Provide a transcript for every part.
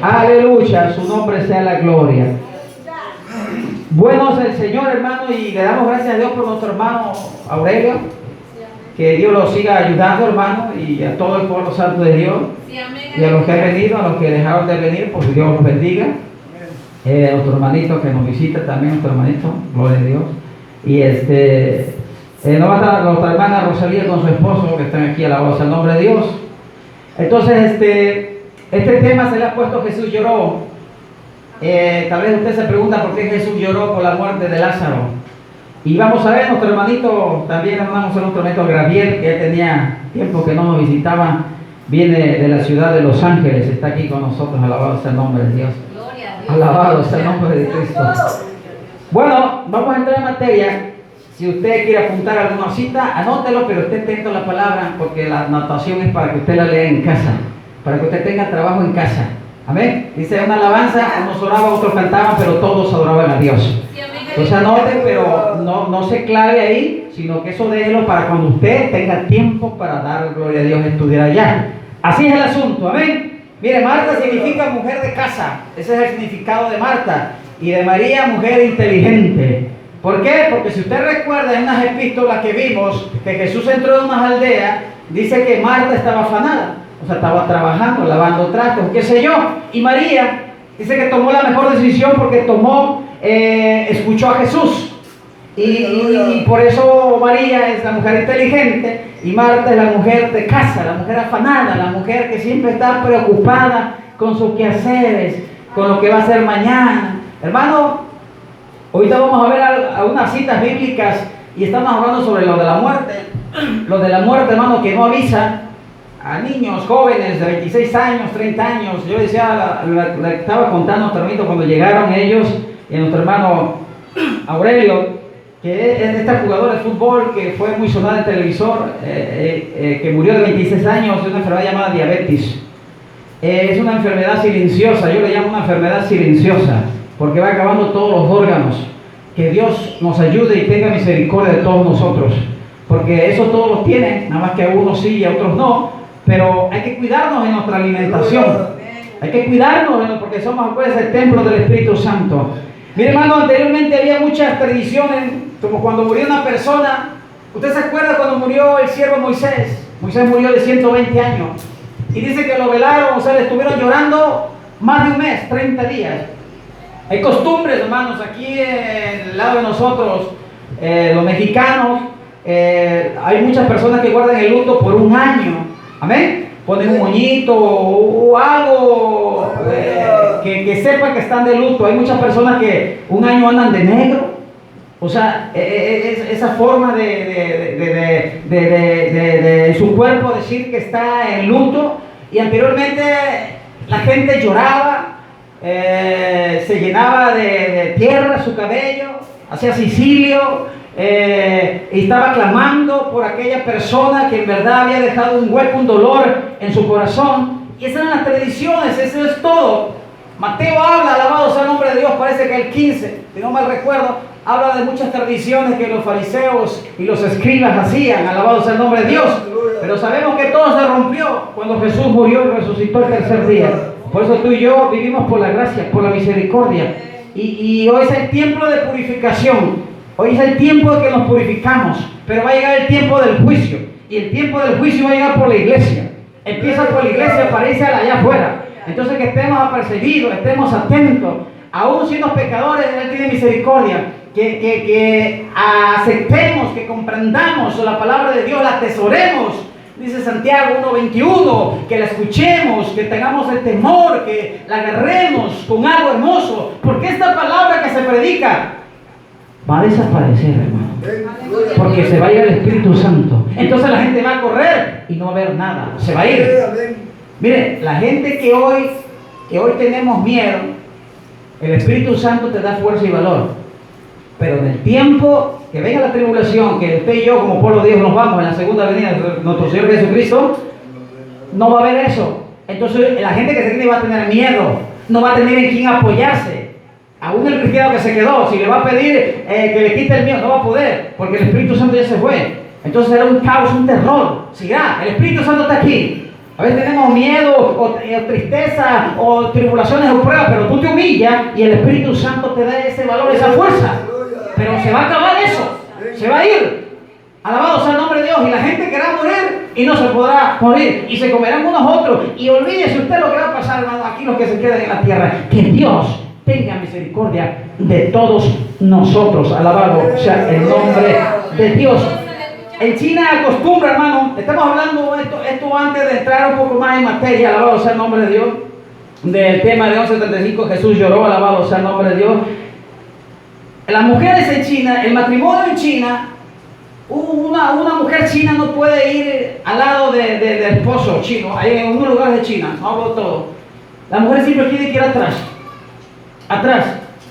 Aleluya, su nombre sea la gloria. Bueno es el Señor, hermano, y le damos gracias a Dios por nuestro hermano Aurelio. Que Dios lo siga ayudando, hermano, y a todo el pueblo santo de Dios. Y a los que han venido, a los que dejaron de venir, pues Dios los bendiga. A nuestro hermanito que nos visita también, nuestro hermanito, gloria a Dios. Y no va a estar nuestra hermana Rosalía con su esposo, que están aquí, alabados al nombre de Dios. Entonces, este tema se le ha puesto Jesús lloró. Tal vez usted se pregunta por qué Jesús lloró por la muerte de Lázaro. Y vamos a ver, nuestro hermanito, también hermano, nuestro hermanito Gabriel, que ya tenía tiempo que no nos visitaba, viene de la ciudad de Los Ángeles, está aquí con nosotros, alabado sea el nombre de Dios. Alabado sea el nombre de Cristo. Bueno, vamos a entrar en materia. Si usted quiere apuntar alguna cita, anótelo, pero esté atento a la palabra, porque la anotación es para que usted la lea en casa, para que usted tenga trabajo en casa. Amén. Dice una alabanza, unos oraban, otros cantaban, pero todos adoraban a Dios. Entonces anoten, pero no se clave ahí, sino que eso déjelo para cuando usted tenga tiempo para dar gloria a Dios, estudiar allá. Así es el asunto, amén. Mire, Marta significa mujer de casa, ese es el significado de Marta, y de María, mujer inteligente. ¿Por qué? Porque si usted recuerda en unas epístolas que vimos que Jesús entró en unas aldeas, dice que Marta estaba afanada, o sea, estaba trabajando, lavando trastos, qué sé yo, y María dice que tomó la mejor decisión porque escuchó a Jesús, y por eso María es la mujer inteligente y Marta es la mujer de casa, la mujer afanada, la mujer que siempre está preocupada con sus quehaceres, con lo que va a hacer mañana. Hermano, ahorita vamos a ver algunas citas bíblicas y estamos hablando sobre lo de la muerte. Lo de la muerte, hermano, que no avisa a niños, jóvenes de 26 años, 30 años. Yo decía, le estaba contando a nuestro hermanito cuando llegaron ellos y a nuestro hermano Aurelio, que es este jugador de fútbol que fue muy sonado en televisor, que murió de 26 años de una enfermedad llamada diabetes. Es una enfermedad silenciosa, yo le llamo una enfermedad silenciosa, porque va acabando todos los órganos. Que Dios nos ayude y tenga misericordia de todos nosotros, porque eso todos los tienen, nada más que a unos sí y a otros no, pero hay que cuidarnos en nuestra alimentación, hay que cuidarnos porque somos pues, el templo del Espíritu Santo. Mire, hermano, anteriormente había muchas tradiciones, como cuando murió una persona. ¿Usted se acuerda cuando murió el siervo Moisés? Moisés murió de 120 años. Y dice que lo velaron, o sea, le estuvieron llorando más de un mes, 30 días. Hay costumbres, hermanos, aquí en el lado de nosotros, los mexicanos, hay muchas personas que guardan el luto por un año. Amén. Ponen un moñito o algo que sepan que están de luto. Hay muchas personas que un año andan de negro. O sea, esa forma de su cuerpo decir que está en luto. Y anteriormente la gente lloraba, se llenaba de tierra su cabello, hacía sicilio, y estaba clamando por aquella persona que en verdad había dejado un hueco, un dolor en su corazón. Y esas eran las tradiciones, eso es todo. Mateo habla, alabado sea el nombre de Dios, parece que el 15, si no mal recuerdo, habla de muchas tradiciones que los fariseos y los escribas hacían, alabado sea el nombre de Dios. Pero sabemos que todo se rompió cuando Jesús murió y resucitó el tercer día. Por eso tú y yo vivimos por la gracia, por la misericordia. Y hoy es el tiempo de purificación. Hoy es el tiempo de que nos purificamos. Pero va a llegar el tiempo del juicio. Y el tiempo del juicio va a llegar por la iglesia. Empieza por la iglesia para irse allá afuera. Entonces que estemos apercibidos, estemos atentos. Aún siendo pecadores, Él tiene misericordia. Que aceptemos, que comprendamos la palabra de Dios, la atesoremos. Dice Santiago 1:21, que la escuchemos, que tengamos el temor, que la agarremos con algo hermoso, porque esta palabra que se predica va a desaparecer, hermano, porque se va a ir el Espíritu Santo. Entonces la gente va a correr y no va a haber nada, se va a ir. Mire, la gente que hoy tenemos miedo, el Espíritu Santo te da fuerza y valor. Pero en el tiempo que venga la tribulación, que usted y yo como pueblo de Dios nos vamos en la segunda venida de nuestro Señor Jesucristo, no va a haber eso. Entonces la gente que se tiene va a tener miedo, no va a tener en quién apoyarse. Aún el cristiano que se quedó, si le va a pedir que le quite el miedo, no va a poder, porque el Espíritu Santo ya se fue. Entonces será un caos, un terror. Siga, el Espíritu Santo está aquí. A veces tenemos miedo o tristeza o tribulaciones o pruebas, pero tú te humillas y el Espíritu Santo te da ese valor, esa fuerza. Pero se va a acabar eso, se va a ir. Alabado sea el nombre de Dios. Y la gente querrá morir y no se podrá morir. Y se comerán unos otros. Y olvídese usted lo que va a pasar, hermano, aquí los que se queden en la tierra. Que Dios tenga misericordia de todos nosotros. Alabado sea el nombre de Dios. En China acostumbra, hermano, estamos hablando esto antes de entrar un poco más en materia. Alabado sea el nombre de Dios. Del tema de 11:35, Jesús lloró. Alabado sea el nombre de Dios. Las mujeres en China, el matrimonio en China, una mujer china no puede ir al lado del esposo chino, ahí en unos lugares de China, no hablo de todo. La mujer siempre tiene que ir atrás.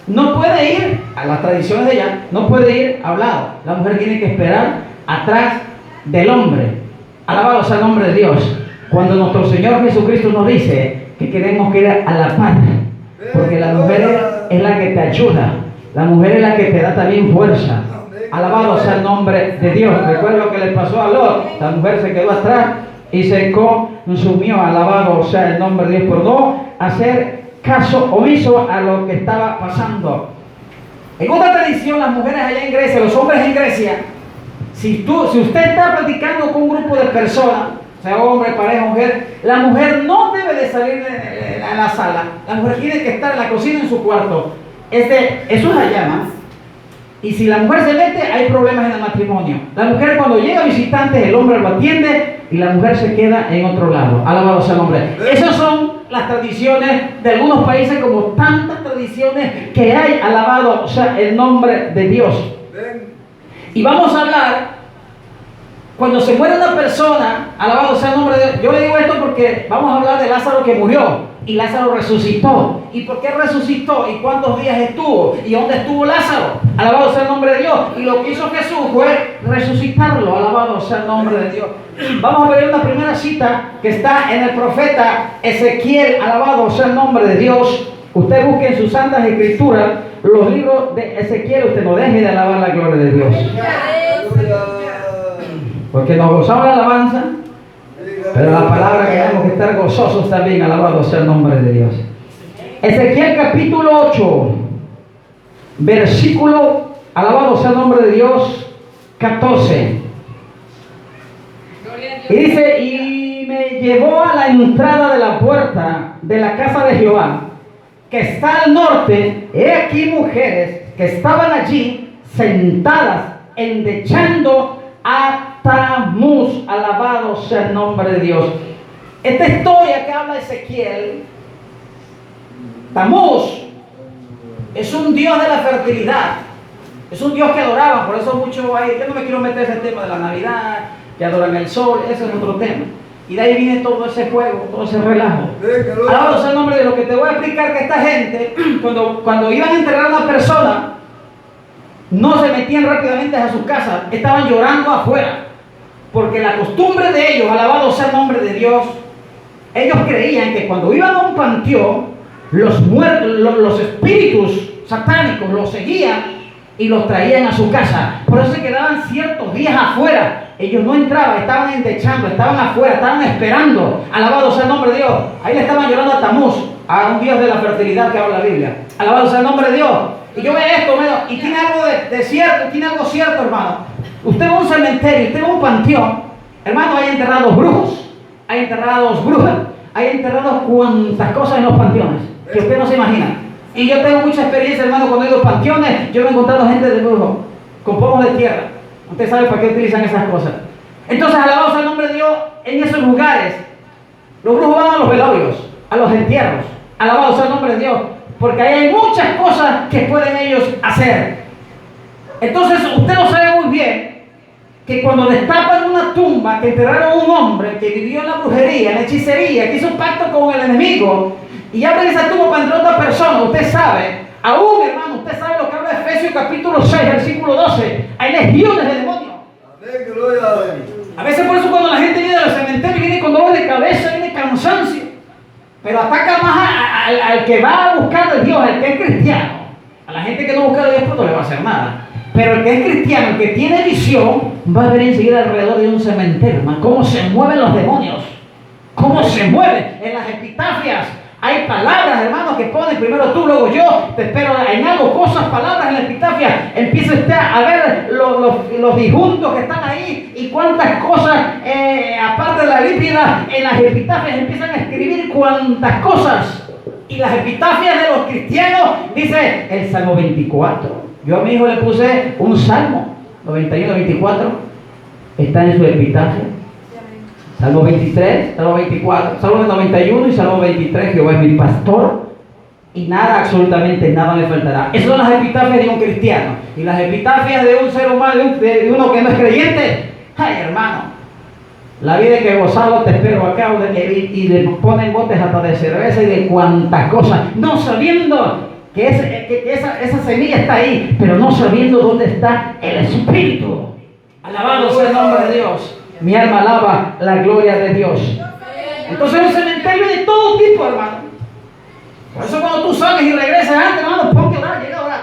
No puede ir, a las tradiciones de ella, no puede ir a un lado. La mujer tiene que esperar atrás del hombre. Alabado sea el nombre de Dios. Cuando nuestro Señor Jesucristo nos dice que queremos que ir a la par, porque la mujer es la que te ayuda. La mujer es la que te da también fuerza. Alabado sea el nombre de Dios. Recuerda lo que le pasó a Lot. La mujer se quedó atrás y se consumió. Alabado sea el nombre de Dios por no hacer caso omiso a lo que estaba pasando. En otra tradición, las mujeres allá en Grecia, los hombres en Grecia, si usted está platicando con un grupo de personas, sea hombre, pareja, mujer, la mujer no debe de salir a la sala. La mujer tiene que estar en la cocina, en su cuarto. Eso es la llama. Y si la mujer se mete, hay problemas en el matrimonio. La mujer, cuando llega visitantes, el hombre lo atiende y la mujer se queda en otro lado. Alabado sea el nombre. Esas son las tradiciones de algunos países, como tantas tradiciones que hay. Alabado sea el nombre de Dios. Y vamos a hablar, cuando se muere una persona, alabado sea el nombre de Dios. Yo le digo esto porque vamos a hablar de Lázaro que murió. Y Lázaro resucitó. ¿Y por qué resucitó? ¿Y cuántos días estuvo? ¿Y dónde estuvo Lázaro? Alabado sea el nombre de Dios. Y lo que hizo Jesús fue resucitarlo. Alabado sea el nombre de Dios. Vamos a ver una primera cita que está en el profeta Ezequiel. Alabado sea el nombre de Dios. Usted busque en sus santas escrituras los libros de Ezequiel. Usted no deje de alabar la gloria de Dios. Porque nos gozamos la alabanza. Pero la palabra que tenemos que estar gozosos también, alabado sea el nombre de Dios. Ezequiel capítulo 8, versículo, alabado sea el nombre de Dios, 14. Y dice, y me llevó a la entrada de la puerta de la casa de Jehová, que está al norte. He aquí mujeres que estaban allí sentadas, endechando a Tamuz. Alabado sea el nombre de Dios. Esta historia que habla Ezequiel, Tamuz es un dios de la fertilidad, es un dios que adoraban. Por eso muchos hay, yo no me quiero meter en ese tema de la Navidad, que adoran el sol, ese es otro tema. Y de ahí viene todo ese juego, todo ese relajo. Alabado sea el nombre de Dios. Lo que te voy a explicar, que esta gente, cuando iban a enterrar a una persona, no se metían rápidamente a sus casas, estaban llorando afuera. Porque la costumbre de ellos, alabado sea el nombre de Dios, ellos creían que cuando iban a un panteón, los muertos, los espíritus satánicos los seguían y los traían a su casa. Por eso se quedaban ciertos días afuera. Ellos no entraban, estaban endechando, estaban afuera, estaban esperando. Alabado sea el nombre de Dios. Ahí le estaban llorando a Tamuz, a un dios de la fertilidad que habla la Biblia. Alabado sea el nombre de Dios. Y yo veo esto, y tiene algo de cierto, tiene algo cierto, hermano. Usted va a un cementerio, usted va a un panteón, hermano, hay enterrados brujos, hay enterrados brujas, hay enterrados cuantas cosas en los panteones que usted no se imagina. Y yo tengo mucha experiencia, hermano, cuando he ido a panteones, yo me he encontrado gente de brujo, con pomos de tierra. Usted sabe para qué utilizan esas cosas. Entonces, alabado sea el nombre de Dios, en esos lugares, los brujos van a los velorios, a los entierros. Alabado sea el nombre de Dios, porque ahí hay muchas cosas que pueden ellos hacer. Entonces, usted lo sabe muy bien, que cuando destapan una tumba, que enterraron a un hombre que vivió en la brujería, en la hechicería, que hizo pacto con el enemigo, y abren esa tumba para entrar otra persona, usted sabe, aún, hermano, usted sabe lo que habla Efesios capítulo 6, versículo 12, hay legiones de demonios. A veces por eso cuando la gente viene al cementerio, viene con dolor de cabeza, viene cansancio, pero ataca más al que va a buscar a Dios, al que es cristiano. A la gente que no busca a Dios, pues no le va a hacer nada. Pero el que es cristiano, el que tiene visión, va a ver enseguida alrededor de un cementerio, ¿no? Cómo se mueven los demonios. ¿Cómo se mueve? En las epitafias hay palabras, hermanos, que ponen primero tú, luego yo, te espero, añado cosas, palabras en la epitafia. Empieza usted a ver los disjuntos que están ahí y cuántas cosas, aparte de la lípida, en las epitafias empiezan a escribir cuántas cosas. Y las epitafias de los cristianos, dice el Salmo 24. Yo a mi hijo le puse un Salmo 91, 24, está en su epitafia. Salmo 23, Salmo 24, Salmo 91 y Salmo 23, Jehová es mi pastor y nada, absolutamente nada me faltará. Esas son las epitafias de un cristiano. Y las epitafias de un ser humano, de uno que no es creyente, ay hermano, la vida que gozado te espero acá, y le ponen botes hasta de cerveza y de cuantas cosas, no sabiendo que esa semilla está ahí, pero no sabiendo dónde está el Espíritu. Alabado sea el nombre de Dios. Mi alma alaba la gloria de Dios. Entonces es un cementerio de todo tipo, hermano. Por eso cuando tú sales y regresas antes, hermano, ponte a orar, llega a orar.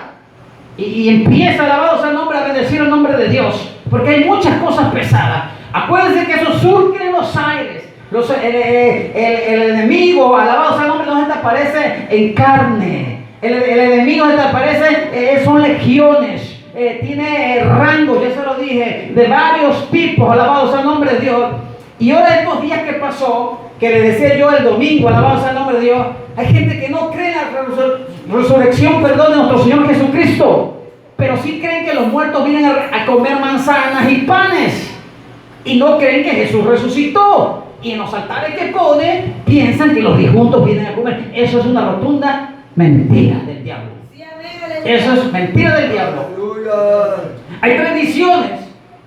Y empieza, alabado sea el nombre, a bendecir el nombre de Dios. Porque hay muchas cosas pesadas. Acuérdense que eso surge en los aires. El enemigo, alabado sea el nombre, no se te aparece en carne. El enemigo se te aparece, son legiones. Tiene rango, ya se lo dije, de varios tipos, alabado sea el nombre de Dios. Y ahora estos días que pasó, que le decía yo el domingo, alabado sea el nombre de Dios, hay gente que no cree en la resurrección, de nuestro Señor Jesucristo, pero sí creen que los muertos vienen a comer manzanas y panes, y no creen que Jesús resucitó. Y en los altares que pone, piensan que los difuntos vienen a comer. Eso es una rotunda mentira del diablo. Eso es mentira del diablo. Hay tradiciones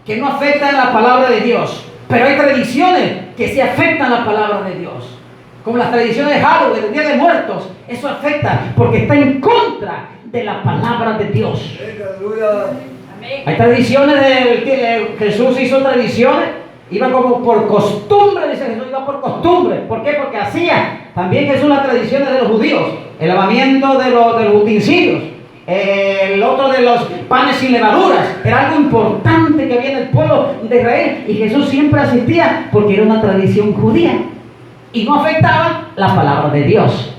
que no afectan la palabra de Dios, pero hay tradiciones que sí afectan la palabra de Dios, como las tradiciones de Halloween, del Día de Muertos. Eso afecta porque está en contra de la palabra de Dios. Hay tradiciones de que Jesús hizo tradiciones, iba como por costumbre, dice Jesús, iba por costumbre. ¿Por qué? Porque hacía también Jesús las tradiciones de los judíos, el lavamiento de los utensilios, el otro de los panes sin levaduras. Era algo importante que había en el pueblo de Israel, y Jesús siempre asistía porque era una tradición judía y no afectaba la palabra de Dios.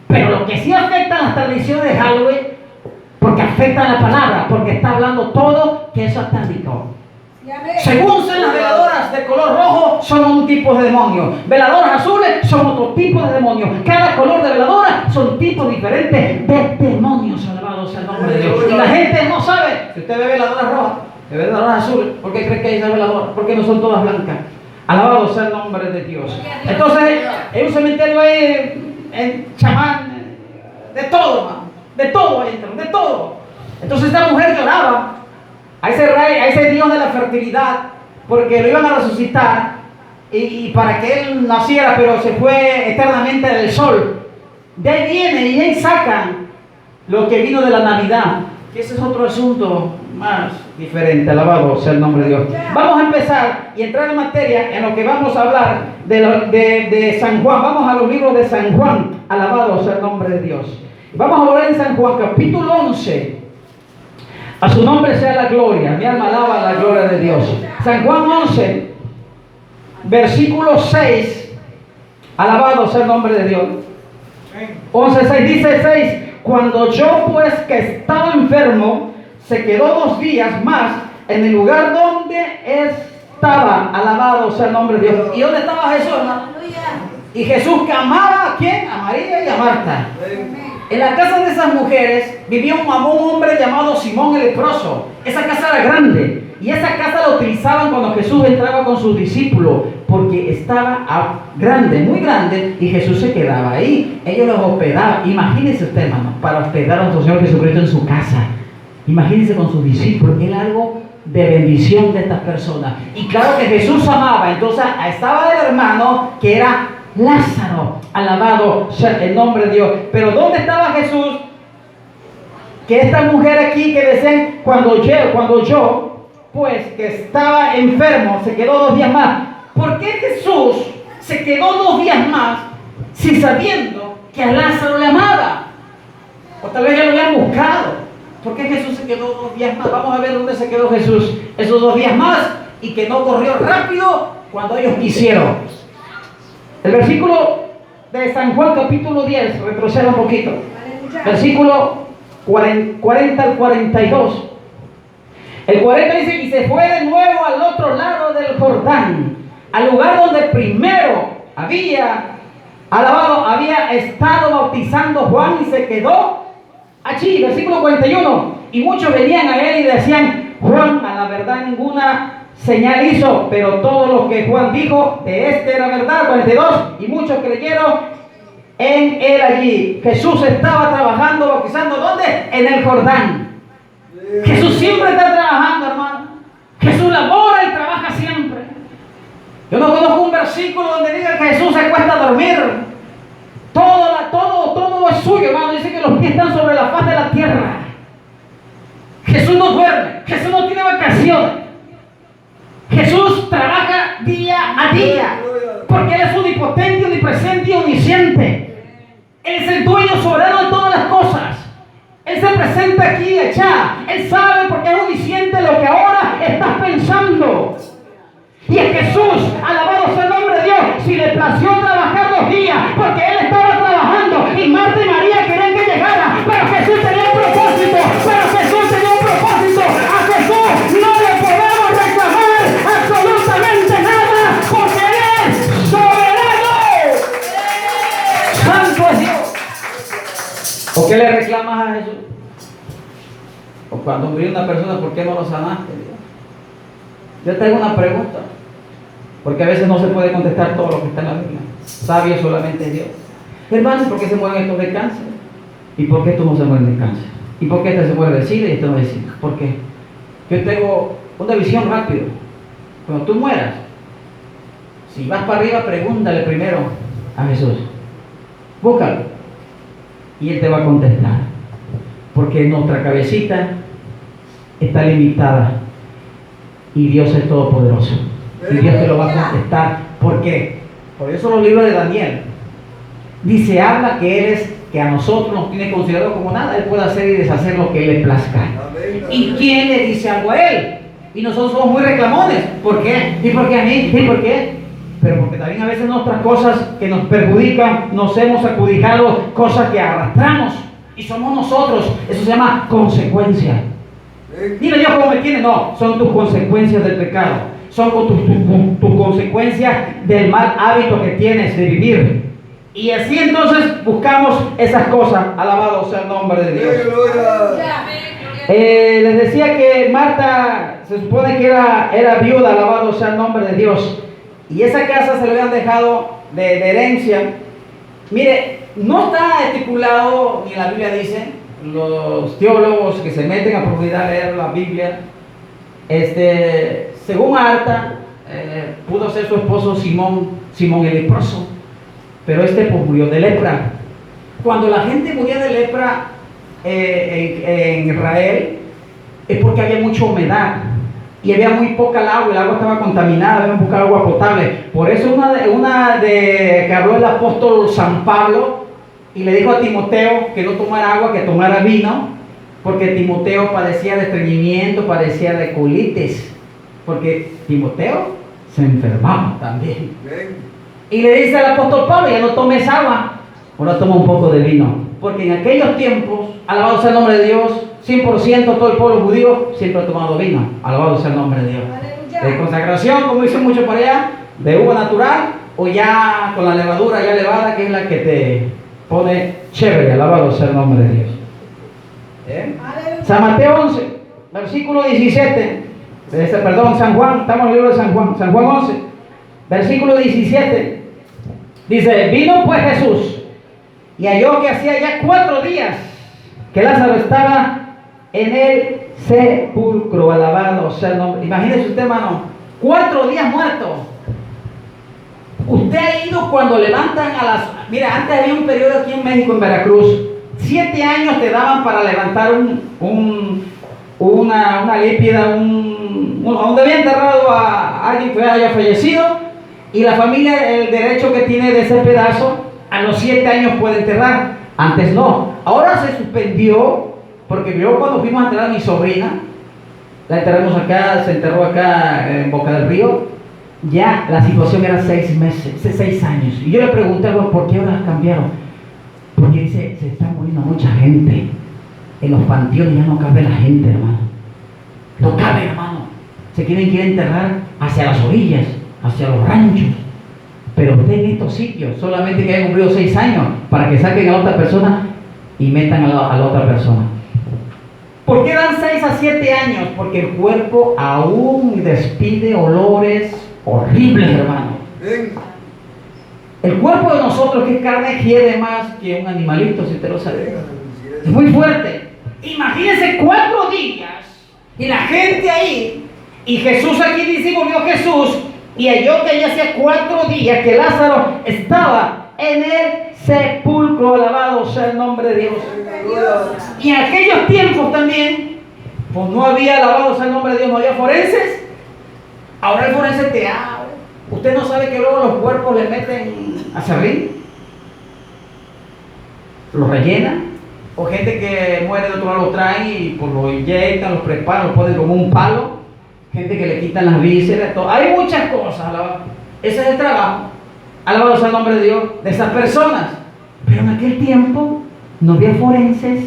Pero lo que sí afecta las tradiciones de Halloween, porque afecta la palabra, porque está hablando todo que es satánico. Según sean las veladoras de color rojo, son un tipo de demonio. Veladoras azules son otro tipo de demonio. Cada color de veladora son tipos diferentes de demonios. Alabado sea el nombre de Dios. Y la gente no sabe. Si usted ve veladoras rojas, ve veladoras azules, ¿por qué cree que hay esas veladoras? Porque no son todas blancas. Alabado sea el nombre de Dios. Entonces, hay un cementerio ahí en chamán, de todo, hermano. De todo ahí dentro, de todo. Entonces esta mujer lloraba a ese rey, a ese Dios de la fertilidad, porque lo iban a resucitar y para que él naciera, pero se fue eternamente del sol. De ahí viene y de ahí sacan lo que vino de la Navidad, que ese es otro asunto más diferente. Alabado sea el nombre de Dios. Vamos a empezar y entrar en materia en lo que vamos a hablar de San Juan. Vamos a los libros de San Juan. Alabado sea el nombre de Dios. Vamos a hablar en San Juan capítulo 11. A su nombre sea la gloria. Mi alma alaba la gloria de Dios. San Juan 11, versículo 6. Alabado sea el nombre de Dios. 11:6 dice 6. Cuando yo pues que estaba enfermo, se quedó 2 días más en el lugar donde estaba. Alabado sea el nombre de Dios. ¿Y dónde estaba Jesús, hermano? Y Jesús que amaba a ¿quién? A María y a Marta. En la casa de esas mujeres vivía un hombre llamado Simón el leproso. Esa casa era grande y esa casa la utilizaban cuando Jesús entraba con sus discípulos, porque estaba grande, muy grande, y Jesús se quedaba ahí. Ellos los hospedaban. Imagínense usted, hermano, para hospedar a nuestro Señor Jesucristo en su casa. Imagínense con sus discípulos. Era algo de bendición de estas personas. Y claro que Jesús amaba. Entonces estaba el hermano que era Lázaro. Alabado sea el nombre de Dios. Pero ¿dónde estaba Jesús? Que esta mujer aquí que decían, cuando yo, pues que estaba enfermo, se quedó 2 días más. ¿Por qué Jesús se quedó 2 días más si sabiendo que a Lázaro le amaba? O tal vez ya lo habían buscado. ¿Por qué Jesús se quedó 2 días más? Vamos a ver dónde se quedó Jesús esos 2 días más, y que no corrió rápido cuando ellos quisieron. El versículo de San Juan capítulo 10, retroceda un poquito. Versículo 40 al 42. El 40 dice: y se fue de nuevo al otro lado del Jordán, al lugar donde primero había estado bautizando Juan, y se quedó allí. Versículo 41. Y muchos venían a él y decían: Juan a la verdad ninguna señal hizo, pero todo lo que Juan dijo de este era verdad. 42. Y muchos creyeron en él allí. Jesús estaba trabajando, bautizando, ¿dónde? En el Jordán. Jesús siempre está trabajando, hermano. Jesús labora y trabaja siempre. Yo no conozco un versículo donde diga que Jesús se acuesta a dormir. Todo es suyo, hermano. Dice que los pies están sobre la faz de la tierra. Jesús no duerme. Jesús no tiene vacaciones. Jesús trabaja día a día, porque Él es omnipotente, omnipresente y omnisciente. Él es el dueño soberano de todas las cosas. Él se presenta aquí y allá. Él sabe, porque es omnisciente, lo que ahora estás pensando. Y es Jesús, alabado sea el nombre de Dios, si le plació trabajar 2 días, porque Él estaba trabajando y Marta y María querían que llegara, pero Jesús tenía un propósito, a Jesús no le podemos reclamar absolutamente nada, porque Él es soberano. Santo es Dios. ¿O qué le reclamas a Jesús? O cuando murió una persona, ¿por qué no lo sanaste? Yo te hago una pregunta, porque a veces no se puede contestar todo lo que está en la Biblia. Sabio solamente Dios. Hermano, ¿por qué se mueren estos de cáncer? ¿Y por qué estos no se mueren de cáncer? ¿Y por qué este se muere de SIDA y este no de SIDA? ¿Por qué? Yo tengo una visión rápida. Cuando tú mueras, si vas para arriba, pregúntale primero a Jesús. Búscalo. Y Él te va a contestar. Porque nuestra cabecita está limitada. Y Dios es todopoderoso. Y Dios te lo va a contestar. ¿Por qué? Por eso los libros de Daniel dice, habla que a nosotros nos tiene considerado como nada. Él puede hacer y deshacer lo que Él le plazca. ¿Y quién le dice algo a Él? Y nosotros somos muy reclamones. ¿Por qué? ¿Y por qué a mí? ¿Y por qué? Pero porque también a veces nuestras cosas que nos perjudican, nos hemos adjudicado cosas que arrastramos. Y somos nosotros. Eso se llama consecuencia. Mira Dios cómo me tiene. No, son tus consecuencias del pecado. Son tus consecuencias del mal hábito que tienes de vivir. Y así entonces buscamos esas cosas. Alabado sea el nombre de Dios. Les decía que Marta se supone que era viuda. Alabado sea el nombre de Dios. Y esa casa se le habían dejado de herencia. Mire, no está estipulado, ni la Biblia dice. Los teólogos que se meten a profundidad a leer la Biblia, según Marta, pudo ser su esposo Simón el leproso, pero pues murió de lepra. Cuando la gente moría de lepra en Israel, es porque había mucha humedad y había muy poca agua, el agua estaba contaminada, había poca agua potable. Por eso que habló el apóstol San Pablo y le dijo a Timoteo que no tomara agua, que tomara vino, porque Timoteo padecía de estreñimiento, padecía de colitis, porque Timoteo se enfermaba también. Y le dice al apóstol Pablo, ya no tomes agua, ahora toma un poco de vino, porque en aquellos tiempos, alabado sea el nombre de Dios, 100% todo el pueblo judío siempre ha tomado vino, alabado sea el nombre de Dios. De consagración, como dicen muchos por allá, de uva natural, o ya con la levadura ya elevada, que es la que te pone chévere, alabado sea el nombre de Dios. San Mateo 11, versículo 17, San Juan, estamos en el libro de San Juan 11, versículo 17, dice, vino pues Jesús, y halló que hacía ya 4 días que Lázaro estaba en el sepulcro, alabado sea el nombre. Imagínese usted, hermano, 4 días muerto. Usted ha ido cuando levantan mira, antes había un periodo aquí en México, en Veracruz, 7 años te daban para levantar una lápida, donde había enterrado a alguien que haya fallecido, y la familia el derecho que tiene de ese pedazo, a los 7 años puede enterrar. Antes no. Ahora se suspendió, porque yo cuando fuimos a enterrar a mi sobrina, la enterramos acá, se enterró acá en Boca del Río, ya la situación era 6 meses, 6 años. Y yo le pregunté a ¿por qué ahora cambiaron? Porque dice, se está muriendo mucha gente. En los panteones ya no cabe la gente, hermano. No cabe, hermano. Se quieren enterrar hacia las orillas, hacia los ranchos. Pero usted en estos sitios, solamente que hayan cumplido 6 años, para que saquen a la otra persona y metan a la otra persona. ¿Por qué dan 6 a 7 años? Porque el cuerpo aún despide olores horribles, hermano. El cuerpo de nosotros, que es carne, hiede más que un animalito, si usted lo sabe. Es muy fuerte. Imagínense 4 días y la gente ahí, y Jesús aquí dice, volvió Jesús y halló que ya hacía 4 días que Lázaro estaba en el sepulcro. Alabado sea el nombre de Dios. Y en aquellos tiempos también, pues no había, alabado sea el nombre de Dios, no había forenses. Ahora el forense te habla. Usted no sabe que luego los cuerpos le meten aserrín, los rellenan, o gente que muere de otro lado lo traen y pues lo inyectan, los preparan, lo ponen como un palo, gente que le quitan las vísceras, todo. Hay muchas cosas, alabado. Ese es el trabajo, alabado sea el nombre de Dios, de esas personas. Pero en aquel tiempo no había forenses,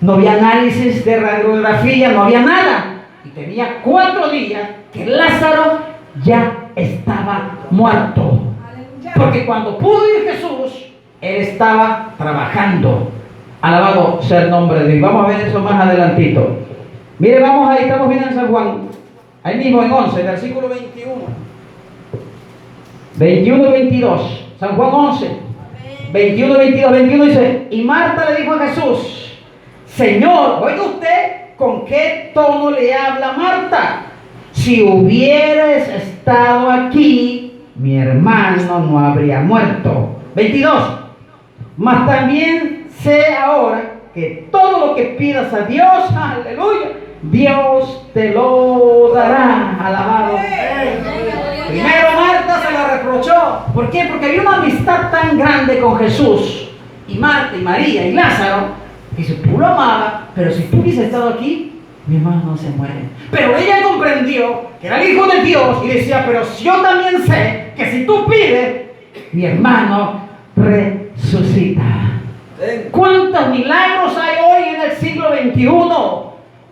no había análisis de radiografía, no había nada. Y tenía 4 días que Lázaro ya estaba muerto. Porque cuando pudo ir Jesús, él estaba trabajando. Alabado sea el nombre de Dios. Vamos a ver eso más adelantito. Mire, vamos ahí, estamos viendo en San Juan, ahí mismo en 11, versículo 21. 21 y 22. San Juan 11. 21 y 22. 21 dice, y Marta le dijo a Jesús, Señor, oiga usted, ¿con qué tono le habla Marta? Si hubieras estado aquí, mi hermano no habría muerto. 22. Mas también sé ahora que todo lo que pidas a Dios, aleluya, Dios te lo dará. Alabado. Primero Marta se la reprochó. ¿Por qué? Porque había una amistad tan grande con Jesús. Y Marta y María y Lázaro, que si tú lo amabas, pero si tú hubieses estado aquí, mi hermano no se muere. Pero ella comprendió que era el Hijo de Dios y decía, pero yo también sé que si tú pides, mi hermano resucita. ¿Cuántos milagros hay hoy en el siglo XXI?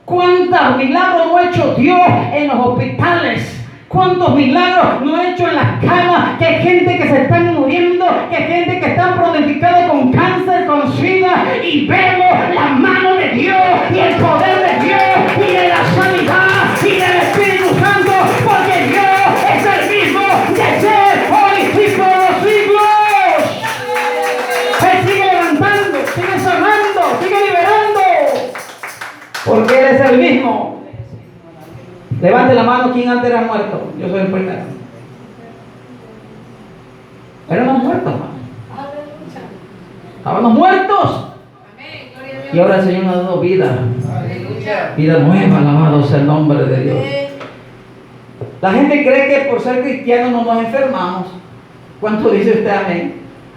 ¿Cuántos milagros no ha hecho Dios en los hospitales? ¿Cuántos milagros no ha hecho en las camas? Que hay gente que se está muriendo, que hay gente que está pronosticada con cáncer, con sida, y vemos la mano de Dios y el poder de Dios y de la sanidad y del Espíritu Santo, porque Dios es el mismo de ayer, hoy y por los siglos. Él sigue levantando, sigue sanando, sigue liberando, porque Él es el mismo. Levante la mano, ¿quién antes era muerto? Yo soy el primero. Éramos muertos, hermano. Estábamos muertos. Y ahora el Señor nos ha dado vida. Vida nueva, alabado sea el nombre de Dios. La gente cree que por ser cristianos no nos enfermamos. ¿Cuánto dice usted amén?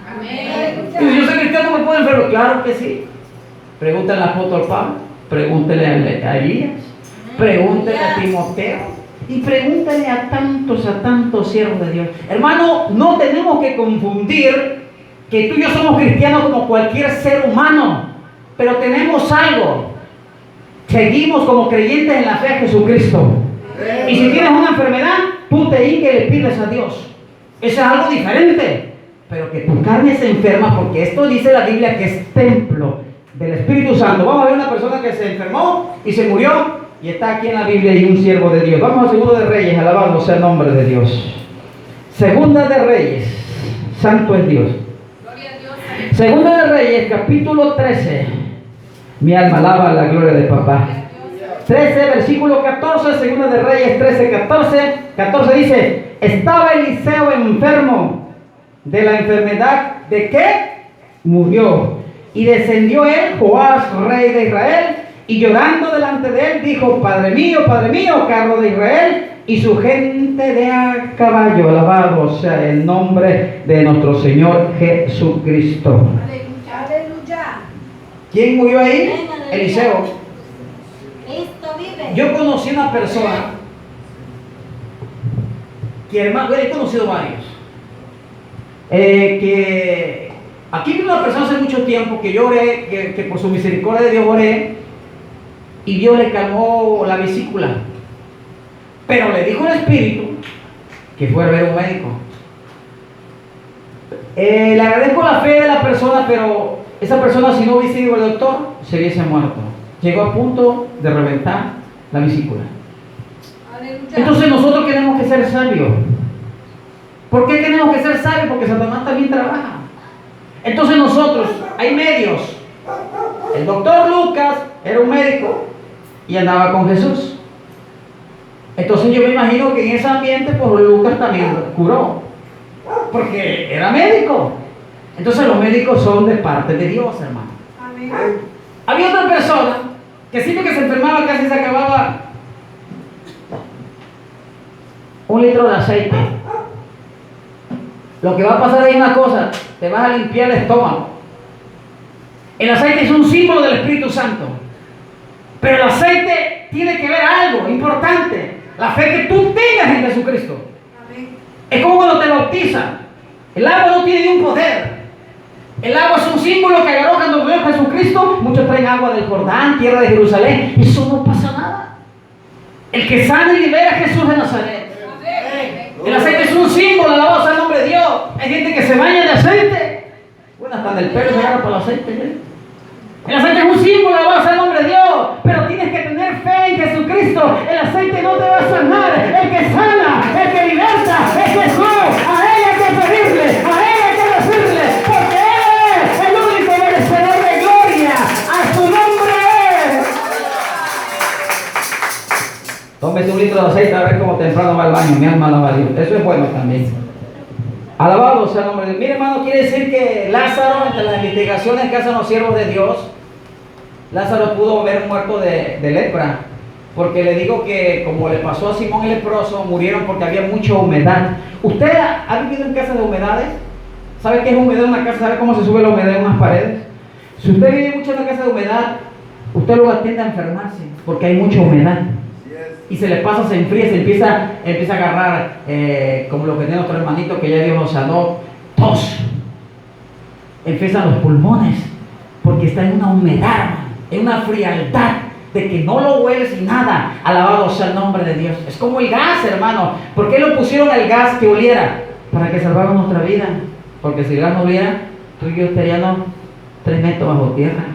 Amén. Si yo soy cristiano, ¿no me puedo enfermar? Claro que sí. Pregúntale al apóstol Pablo, pregúntele a Elías, pregúntele a Timoteo y pregúntale a tantos siervos de Dios. Hermano, no tenemos que confundir que tú y yo somos cristianos como cualquier ser humano, pero tenemos algo. Seguimos como creyentes en la fe de Jesucristo. Y si tienes una enfermedad, tú te hinques y le pides a Dios. Eso es algo diferente. Pero que tu carne se enferma, porque esto dice la Biblia que es templo del Espíritu Santo. Vamos a ver una persona que se enfermó y se murió. Y está aquí en la Biblia y un siervo de Dios. Vamos a Segunda de Reyes, alabado sea el nombre de Dios. Segunda de Reyes, santo es Dios. Segunda de Reyes, capítulo 13. Mi alma alaba la gloria de papá. 13, versículo 14, Segunda de Reyes 13, 14 dice, estaba Eliseo enfermo de la enfermedad de que murió. Y descendió él, Joás, rey de Israel, y llorando delante de él, dijo, Padre mío, carro de Israel, y su gente de a caballo. Alabado sea el nombre de nuestro Señor Jesucristo. Aleluya. ¿Quién murió ahí? Eliseo. Cristo vive. Yo conocí una persona que hermano, he conocido varios, que aquí vino una persona hace mucho tiempo que yo oré, que por su misericordia de Dios oré, y Dios le calmó la vesícula, pero le dijo el Espíritu que fuera a ver un médico. Le agradezco la fe de la persona, pero esa persona, si no hubiese ido al doctor, se hubiese muerto. Llegó a punto de reventar la vesícula. Entonces nosotros tenemos que ser sabios. ¿Por qué tenemos que ser sabios? Porque Satanás también trabaja. Entonces nosotros, hay medios. El doctor Lucas era un médico y andaba con Jesús. Entonces yo me imagino que en ese ambiente, pues Lucas también curó, porque era médico. Entonces los médicos son de parte de Dios, hermano. Amén. Había otra persona que siempre que se enfermaba casi se acababa 1 litro de aceite. Lo que va a pasar es una cosa: te vas a limpiar el estómago. El aceite es un símbolo del Espíritu Santo, pero el aceite tiene que ver algo importante: la fe que tú tengas en Jesucristo. Amén. Es como cuando te bautizan. El agua no tiene ni un poder. El agua es un símbolo que agarró cuando vio a Jesucristo. Muchos traen agua del Jordán, tierra de Jerusalén. Eso no pasa nada. El que sana y libera es Jesús de Nazaret. El aceite es un símbolo, alabado sea el nombre de Dios. Hay gente que se baña de aceite. Bueno, hasta del pelo se agarra por el aceite, ¿eh? El aceite es un símbolo, alabado sea el nombre de Dios. Pero tienes que tener fe en Jesucristo. El aceite no te va a sanar. El que sana, el que liberta es Jesús. A Él hay que pedirle, a Él hay que decirle, porque Él es el único merecedor de gloria. A su nombre es. Tómese 1 litro de aceite a ver cómo temprano va al baño. Mi alma alaba a Dios. Eso es bueno también. Alabado sea el nombre de Dios. Mire, hermano, quiere decir que Lázaro, entre las investigaciones que hacen los siervos de Dios, Lázaro pudo haber muerto de lepra. Porque le digo que, como le pasó a Simón el leproso, murieron porque había mucha humedad. ¿Usted ha vivido en casas de humedades? ¿Sabe qué es humedad en una casa? ¿Sabe cómo se sube la humedad en unas paredes? Si usted vive mucho en una casa de humedad, usted luego tiende a enfermarse porque hay mucha humedad. Y se le pasa, se enfría, se empieza a agarrar, como lo que tiene nuestro hermanito que ya Dios nos sanó, tos. Empiezan los pulmones, porque está en una humedad, en una frialdad, de que no lo hueles y nada. Alabado sea el nombre de Dios. Es como el gas, hermano. ¿Por qué lo pusieron al gas que oliera? Para que salvara nuestra vida. Porque si el gas no oliera, tú y yo estaríamos 3 metros bajo tierra.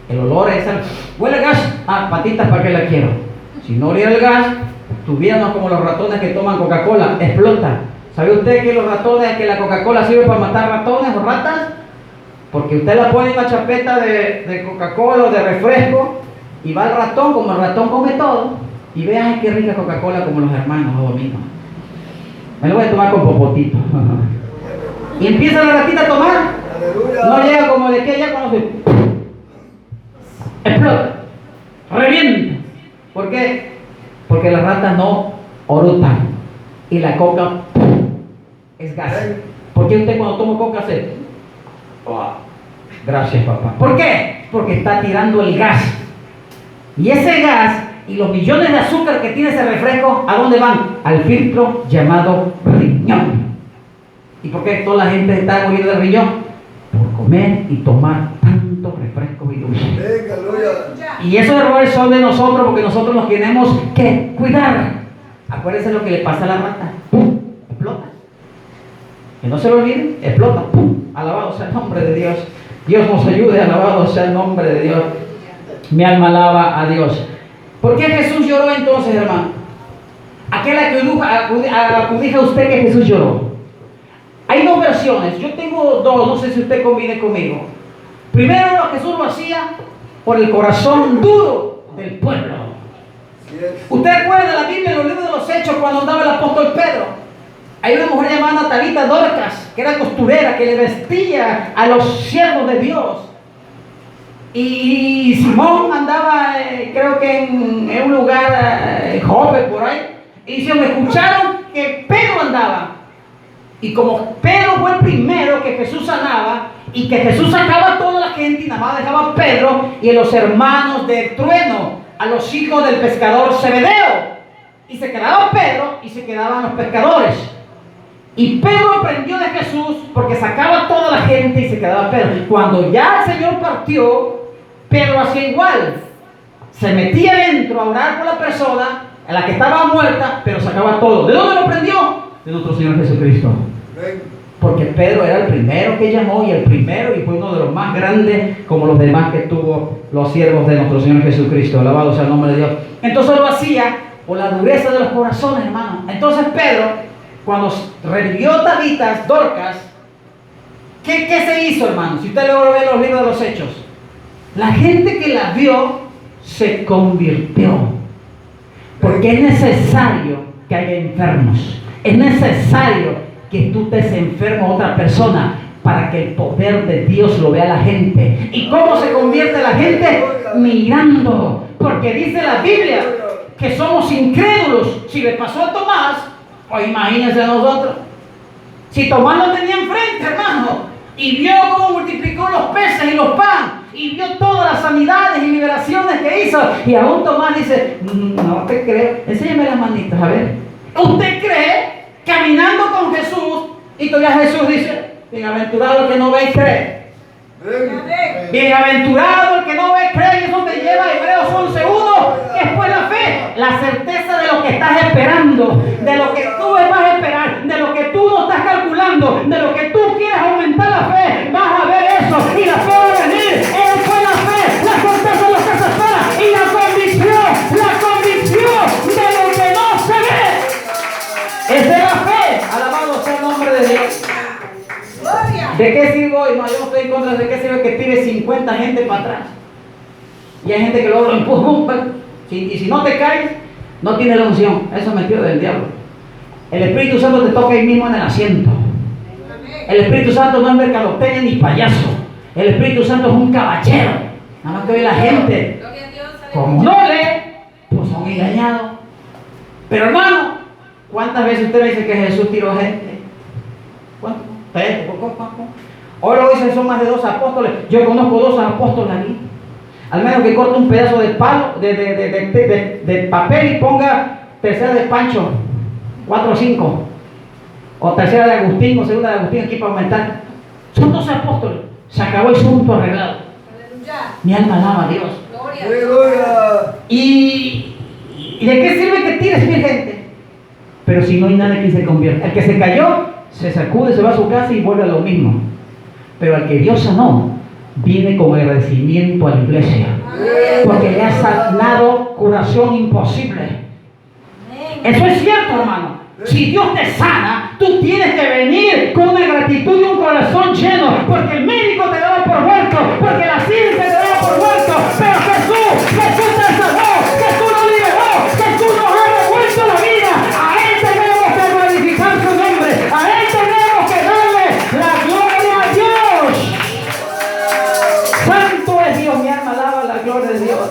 El olor es el... ¿Huele gas? Ah, patitas, ¿para qué la quiero? Si no oliera el gas, tuviéramos como los ratones que toman Coca-Cola, explota. ¿Sabe usted que los ratones, que la Coca-Cola sirve para matar ratones o ratas? Porque usted la pone en una chapeta de Coca-Cola o de refresco y va el ratón, como el ratón come todo, y vean qué rica Coca-Cola, como los hermanos o domingos. Me lo voy a tomar con popotito. Y empieza la ratita a tomar. No llega como de que ya cuando se explota, revienta. ¿Por qué? Porque las ratas no orutan y la coca es gas. ¿Por qué usted cuando toma coca hace? Oh, gracias, papá. ¿Por qué? Porque está tirando el gas. Y ese gas y los millones de azúcar que tiene ese refresco, ¿a dónde van? Al filtro llamado riñón. ¿Y por qué toda la gente está muriendo del riñón? Por comer y tomar tanto refresco y dulce. Y esos errores son de nosotros, porque nosotros nos tenemos que cuidar. Acuérdense lo que le pasa a la rata. ¡Pum! Explota. Que no se lo olviden, explota. ¡Pum! Alabado sea el nombre de Dios. Dios nos ayude, alabado sea el nombre de Dios. Mi alma alaba a Dios. ¿Por qué Jesús lloró entonces, hermano? Aquella que acudija usted que Jesús lloró. Hay 2 versiones. Yo tengo 2, no sé si usted combine conmigo. Primero, Jesús lo hacía por el corazón duro del pueblo. Usted recuerda la Biblia, en los libros de los Hechos, cuando andaba el apóstol Pedro. Hay una mujer llamada Tabita Dorcas, que era costurera, que le vestía a los siervos de Dios. Y Simón andaba, creo que en un lugar, Jope, por ahí. Y se me escucharon que Pedro andaba. Y como Pedro fue el primero que Jesús sanaba, y que Jesús sacaba a toda la gente y nada más dejaba a Pedro y a los hermanos de trueno, a los hijos del pescador Zebedeo. y se quedaba Pedro y se quedaban los pescadores. Y Pedro aprendió de Jesús porque sacaba toda la gente y se quedaba Pedro. Cuando ya el Señor partió, Pedro hacía igual. Se metía dentro a orar por la persona a la que estaba muerta, pero sacaba todo. ¿De dónde lo aprendió? De nuestro Señor Jesucristo. Porque Pedro era el primero que llamó y el primero y fue uno de los más grandes como los demás que tuvo los siervos de nuestro Señor Jesucristo. Alabado sea el nombre de Dios. Entonces lo hacía por la dureza de los corazones, hermano. Entonces Pedro, cuando revivió Tabita, Dorcas, ¿qué se hizo, hermano? Si usted luego ve los libros de los Hechos, la gente que la vio se convirtió. Porque es necesario que haya enfermos. Es necesario que tú estés enfermo a otra persona para que el poder de Dios lo vea la gente. ¿Y cómo se convierte la gente? Mirando. Porque dice la Biblia que somos incrédulos. Si le pasó a Tomás, pues imagínense a nosotros. Si Tomás lo tenía enfrente, hermano, y vio cómo multiplicó los peces y los panes, y vio todas las sanidades y liberaciones que hizo, y aún Tomás dice, no te creo, enséñame las manitas, a ver. ¿Usted cree caminando con Jesús y todavía Jesús dice, bienaventurado el que no ve y cree? Bienaventurado el que no ve y cree, y eso te lleva a Hebreos 11:1, que es pues la fe, la certeza de lo que estás esperando, de lo que tú vas a esperar, de lo que tú no estás calculando, de lo que tú quieres aumentar la fe, vas a ver eso, y la fe va a venir. Él fue la fe, la certeza de lo que se espera, y la convicción de lo que no se ve. Esa es la fe. Alabado sea el nombre de Dios. ¿De qué sirve hoy? No, yo no estoy en contra de qué sirve que tire 50 gente para atrás. Y hay gente que luego lo empuja. Y si no te caes, no tienes la unción. Eso es metido del diablo. El Espíritu Santo te toca ahí mismo en el asiento. El Espíritu Santo no es mercadotecnia ni payaso. El Espíritu Santo es un caballero. Nada más que hoy la gente, como no lee, pues son engañados. Pero hermano, ¿cuántas veces usted me dice que Jesús tiró gente? ¿Cuánto? Hoy lo dicen son más de 2 apóstoles. Yo conozco 2 apóstoles aquí. Al menos que corte un pedazo de palo, de papel y ponga tercera de Pancho, 4 o 5. O tercera de Agustín o segunda de Agustín aquí para aumentar. Son 12 apóstoles. Se acabó el asunto arreglado. Mi alma alaba a Dios. ¿Y de qué sirve que tires mil gente? Pero si no hay nadie que se convierta. El que se cayó, se sacude, se va a su casa y vuelve a lo mismo. Pero al que Dios sanó, viene con agradecimiento a la iglesia. Porque le ha sanado curación imposible. Eso es cierto, hermano. Si Dios te sana, tú tienes que venir con una gratitud y un corazón lleno. Porque el médico te daba por muerto. Porque la ciencia te daba por muerto. Pero Jesús te sanó. Jesús lo liberó. Jesús nos ha devuelto la vida. A Él tenemos que glorificar su nombre. A Él tenemos que darle la gloria a Dios. Santo es Dios, mi alma alaba la gloria de Dios.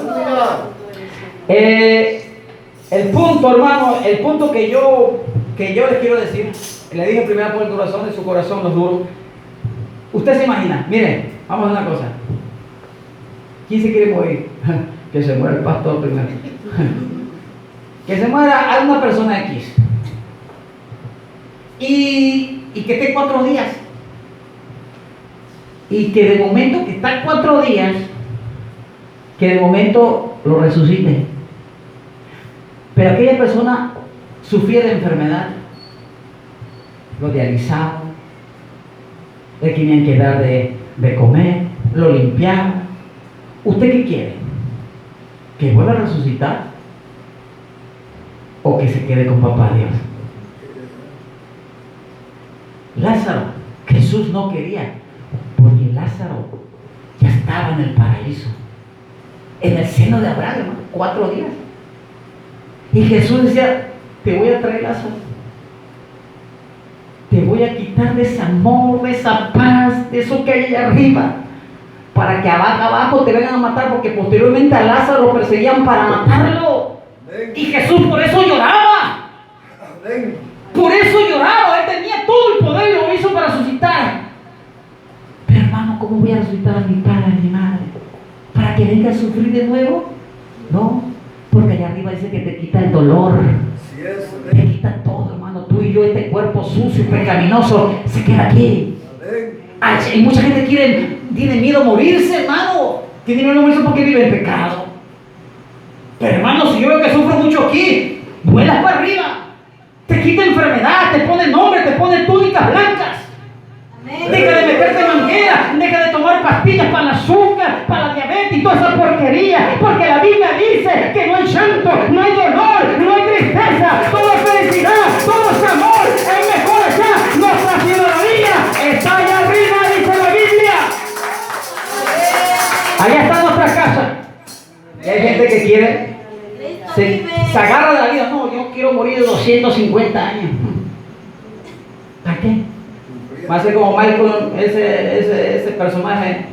El punto, hermano, el punto que yo les quiero decir, le dije primero por el corazón, de su corazón los duros. Usted se imagina, miren, vamos a hacer una cosa. ¿Quién se quiere morir? Que se muera el pastor primero. Que se muera a una persona X. Y que esté 4 días. Y que de momento que está 4 días, que de momento lo resucite. Pero aquella persona sufría de enfermedad, lo dializaban, le tenían que dar de comer, lo limpiaban. ¿Usted qué quiere? ¿Que vuelva a resucitar? ¿O que se quede con papá Dios? Lázaro, Jesús no quería, porque Lázaro ya estaba en el paraíso, en el seno de Abraham, hermano, 4 días. Y Jesús decía, te voy a traer Lázaro. Te voy a quitar de ese amor, de esa paz, de eso que hay allá arriba, para que abajo te vengan a matar, porque posteriormente a Lázaro lo perseguían para matarlo. Y Jesús por eso lloraba. Por eso lloraba. Él tenía todo el poder y lo hizo para resucitar. Pero hermano, ¿cómo voy a resucitar a mi padre, a mi madre? ¿Para que venga a sufrir de nuevo? No. Porque allá arriba dice que te quita el dolor. Te quita todo, hermano. Tú y yo, este cuerpo sucio y pecaminoso, se queda aquí. Hay mucha gente que tiene miedo a morirse, hermano. Tiene miedo a morirse porque vive en pecado. Pero, hermano, si yo veo que sufro mucho aquí, vuelas para arriba. Te quita enfermedad, te pone nombre, te pone túnicas blancas. Deja de meterte manguera, deja de tomar pastillas para el azúcar, para la diabetes y toda esa porquería. Porque la Biblia dice que no hay llanto, no hay dolor, no hay tristeza, todo es felicidad, todo es amor. Es mejor allá. Nuestra ciudadanía está allá arriba, dice la Biblia. Allá está nuestra casa. Y hay gente que quiere, se agarra de la vida. No, yo quiero morir de 250 años. ¿Para qué? Va a ser como Michael, ese personaje.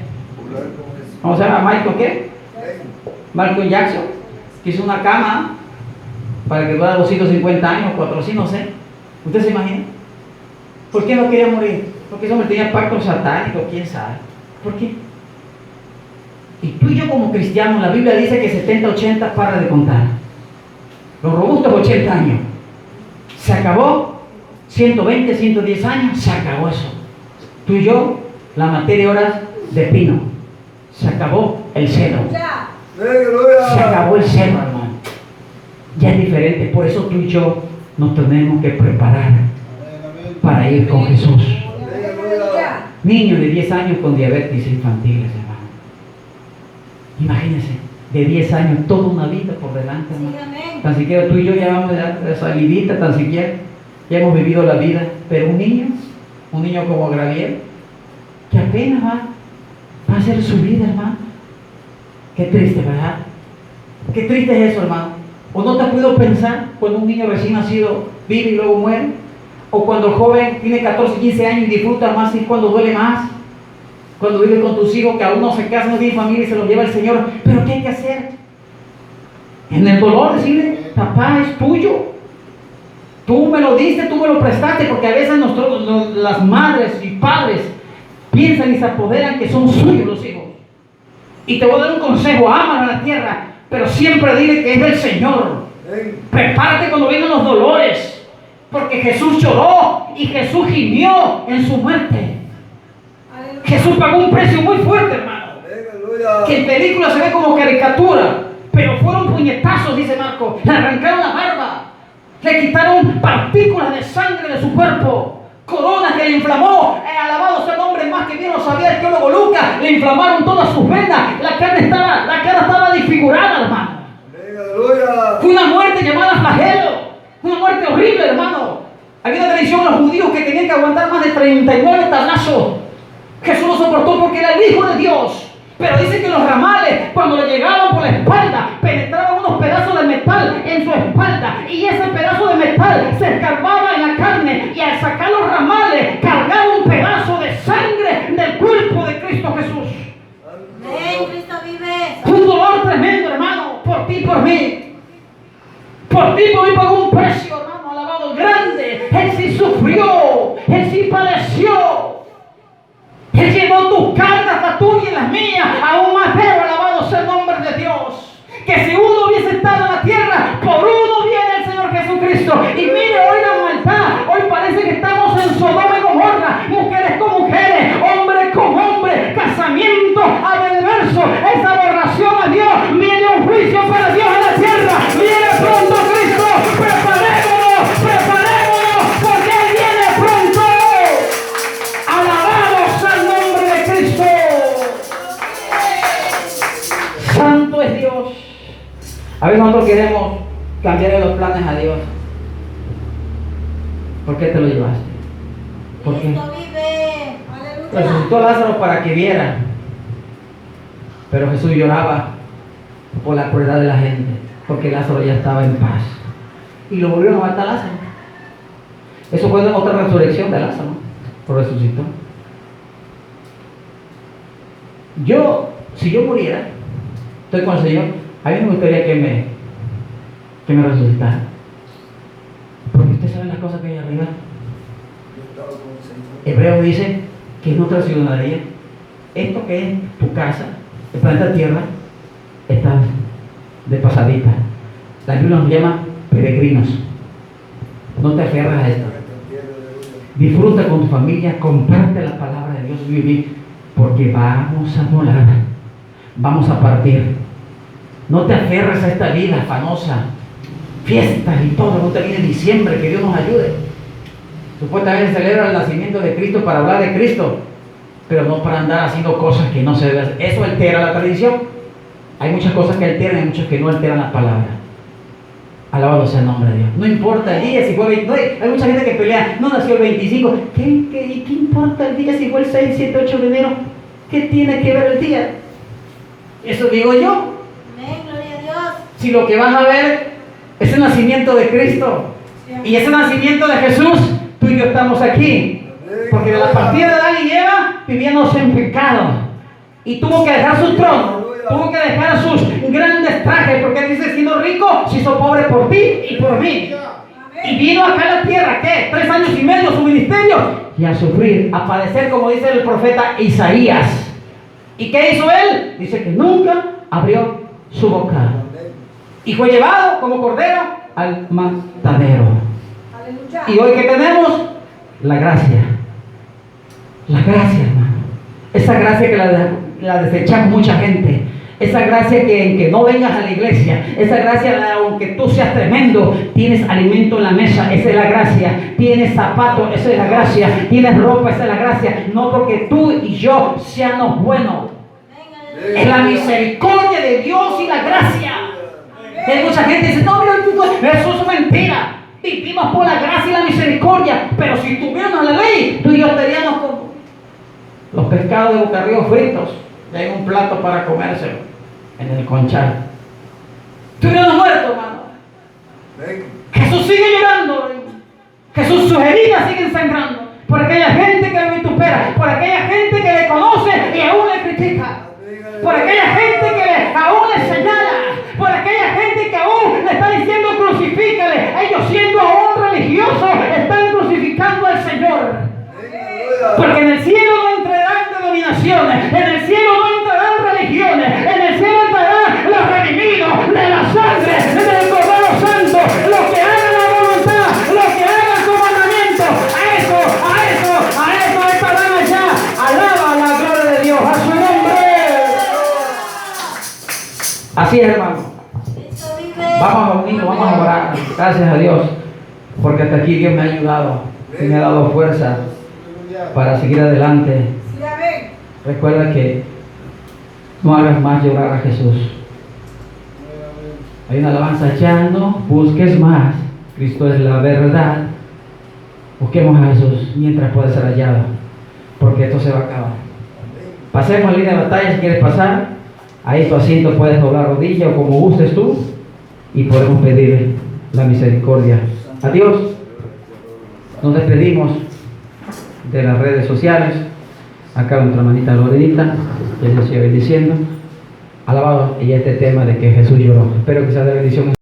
¿Cómo se llama? ¿Michael qué? Michael Jackson, que hizo una cama para que dura 250 años, 400, no sé. ¿Usted se imagina? ¿Por qué no quería morir? Porque ese hombre tenía pacto satánico, quién sabe. ¿Por qué? Y tú y yo como cristianos, la Biblia dice que 70, 80 para de contar. Los robustos 80 años. Se acabó. 120, 110 años, se acabó eso. Tú y yo, la materia horas de pino. Se acabó el celo. Se acabó el celo, hermano. Ya es diferente. Por eso tú y yo nos tenemos que preparar para ir con Jesús. Niños de 10 años con diabetes infantiles, hermano. Imagínense, de 10 años, toda una vida por delante, hermano. Tan siquiera tú y yo ya vamos de salidita, tan siquiera. Ya hemos vivido la vida, pero un niño como Gabriel, que apenas va a hacer su vida, hermano. Qué triste, ¿verdad? Qué triste es eso, hermano. ¿O no te has podido pensar cuando un niño recién nacido vive y luego muere? ¿O cuando el joven tiene 14, 15 años y disfruta más y cuando duele más? Cuando vive con tus hijos que aún no se casan, no tiene familia y se los lleva el Señor. ¿Pero qué hay que hacer? En el dolor decirle, papá, es tuyo. Tú me lo diste, tú me lo prestaste, porque a veces nosotros, las madres y padres piensan y se apoderan que son suyos los hijos. Y te voy a dar un consejo, ama a la tierra, pero siempre dile que es del Señor. Prepárate cuando vengan los dolores, porque Jesús lloró y Jesús gimió en su muerte. Jesús pagó un precio muy fuerte, hermano. Que en película se ve como caricatura, pero fueron puñetazos, dice Marco. Le arrancaron la barba. Le quitaron partículas de sangre de su cuerpo, coronas que le inflamó, alabado sea el nombre, más que bien lo sabía el teólogo Lucas, le inflamaron todas sus venas, la cara estaba desfigurada, hermano. Fue una muerte llamada flagelo, una muerte horrible, hermano. Había una tradición de los judíos que tenían que aguantar más de 39 tablazos. Jesús lo soportó porque era el Hijo de Dios. Pero dicen que los ramales, cuando le llegaban por la espalda, penetraban unos pedazos de metal en su espalda. Y ese pedazo de metal se escarbaba en la carne. Y al sacar los ramales, cargaba un pedazo de sangre del cuerpo de Cristo Jesús. Amén, Cristo vive. Un dolor tremendo, hermano, por ti y por mí. Por ti y por mí pagó un precio, hermano, alabado, grande. Él sí sufrió, Él sí padeció. Él llevó tus cargas, las tuyas y las mías, aún más, pero alabado sea el nombre de Dios. Que si uno hubiese estado en la tierra, por uno viene el Señor Jesucristo. Y mire, hoy la maldad, hoy parece que estamos en Sodoma y Gomorra, mujeres con mujeres, hombre con hombre, casamiento adverso, esa aberración a Dios. Viene un juicio para Dios en la tierra, viene pronto Cristo. Preparémonos, porque Él viene pronto. Alabados al nombre de Cristo. Santo es Dios. A veces nosotros queremos cambiarle los planes a Dios. ¿Por qué te lo llevaste? ¿Por qué? Cristo vive. Aleluya. Resucitó a Lázaro para que viera. Pero Jesús lloraba por la crueldad de la gente, porque Lázaro ya estaba en paz. Y lo volvieron a matar a Lázaro. Eso fue otra resurrección de Lázaro. Por resucitó. Si yo muriera, estoy con el Señor, a mí me gustaría que me resucitara. Porque usted sabe las cosas que hay arriba. Hebreo dice que es nuestra ciudadanía. Esto que es tu casa, el planeta Tierra, está de pasadita. La Biblia nos llama peregrinos. No te aferras a esto. Disfruta con tu familia, comparte la palabra de Dios, vivir, porque vamos a morar, vamos a partir. No te aferres a esta vida afanosa, fiestas y todo. No termine en diciembre, que Dios nos ayude. Supuestamente celebra el nacimiento de Cristo para hablar de Cristo, pero no para andar haciendo cosas que no se deben hacer. Eso altera la tradición. Hay muchas cosas que alteran y muchas que no alteran la palabra. Alabado sea el nombre de Dios. No importa el día, si fue 20, no, hay mucha gente que pelea, no nació el 25. ¿Qué importa el día si fue el 6, 7, 8 de enero? ¿Qué tiene que ver el día? Eso digo yo. Amén, gloria a Dios. Si lo que vas a ver es el nacimiento de Cristo y ese nacimiento de Jesús, tú y yo estamos aquí. Porque de la partida de Adán y Eva vivíamos en pecado. Y tuvo que dejar su trono, tuvo que dejar sus grandes trajes, porque dice, siendo rico, se hizo pobre por ti y por mí. Y vino acá a la tierra, ¿qué? 3 años y medio su ministerio. Y a sufrir, a padecer, como dice el profeta Isaías. ¿Y qué hizo él? Dice que nunca abrió su boca. Y fue llevado como cordero al matadero. Aleluya. Y hoy que tenemos la gracia. La gracia, hermano. Esa gracia que la desechamos mucha gente. Esa gracia que no vengas a la iglesia. Esa gracia, aunque tú seas tremendo, tienes alimento en la mesa. Esa es la gracia. Tienes zapatos, esa es la gracia. Tienes ropa, esa es la gracia. No porque tú y yo seamos buenos. Es la misericordia de Dios y la gracia. Hay mucha gente que dice, no, mira, eso es mentira. Vivimos por la gracia y la misericordia. Pero si tuviéramos la ley, tú y yo estaríamos como los pescados de Boca Río fritos. Y hay un plato para comérselo en el conchal. Estuviéramos muertos, hermano. Jesús sigue llorando. Jesús, sus heridas siguen sangrando. Por aquella gente que lo vitupera. Por aquella gente que le conoce y aún le critica. Por aquella gente que aún le señala. Por aquella gente que aún le está diciendo crucifícale. Ellos siendo aún religiosos están crucificando al Señor. Porque en el cielo no entrarán denominaciones. En el cielo no entrarán religiones. En el cielo entrarán los redimidos de la sangre del Cordero Santo. Los que hagan la voluntad. Los que hagan su mandamiento. A eso estarán allá. Alaba la gloria de Dios. A su nombre. Así es, hermano. Cristo vive. Vamos a unirnos, vamos a orar. Gracias a Dios, porque hasta aquí Dios me ha ayudado y me ha dado fuerza para seguir adelante. Sí, amén. Recuerda que no hagas más llorar a Jesús. Hay una alabanza, ya no busques más. Cristo es la verdad. Busquemos a Jesús mientras pueda ser hallado, porque esto se va a acabar. Pasemos a línea de batalla si quieres pasar. Ahí tu asiento puedes doblar rodilla o como gustes tú y podemos pedir la misericordia. Adiós. Nos despedimos de las redes sociales. Acá nuestra hermanita Lorenita, que Dios siga bendiciendo. Alabado y este tema de que Jesús lloró. Espero que sea de bendición.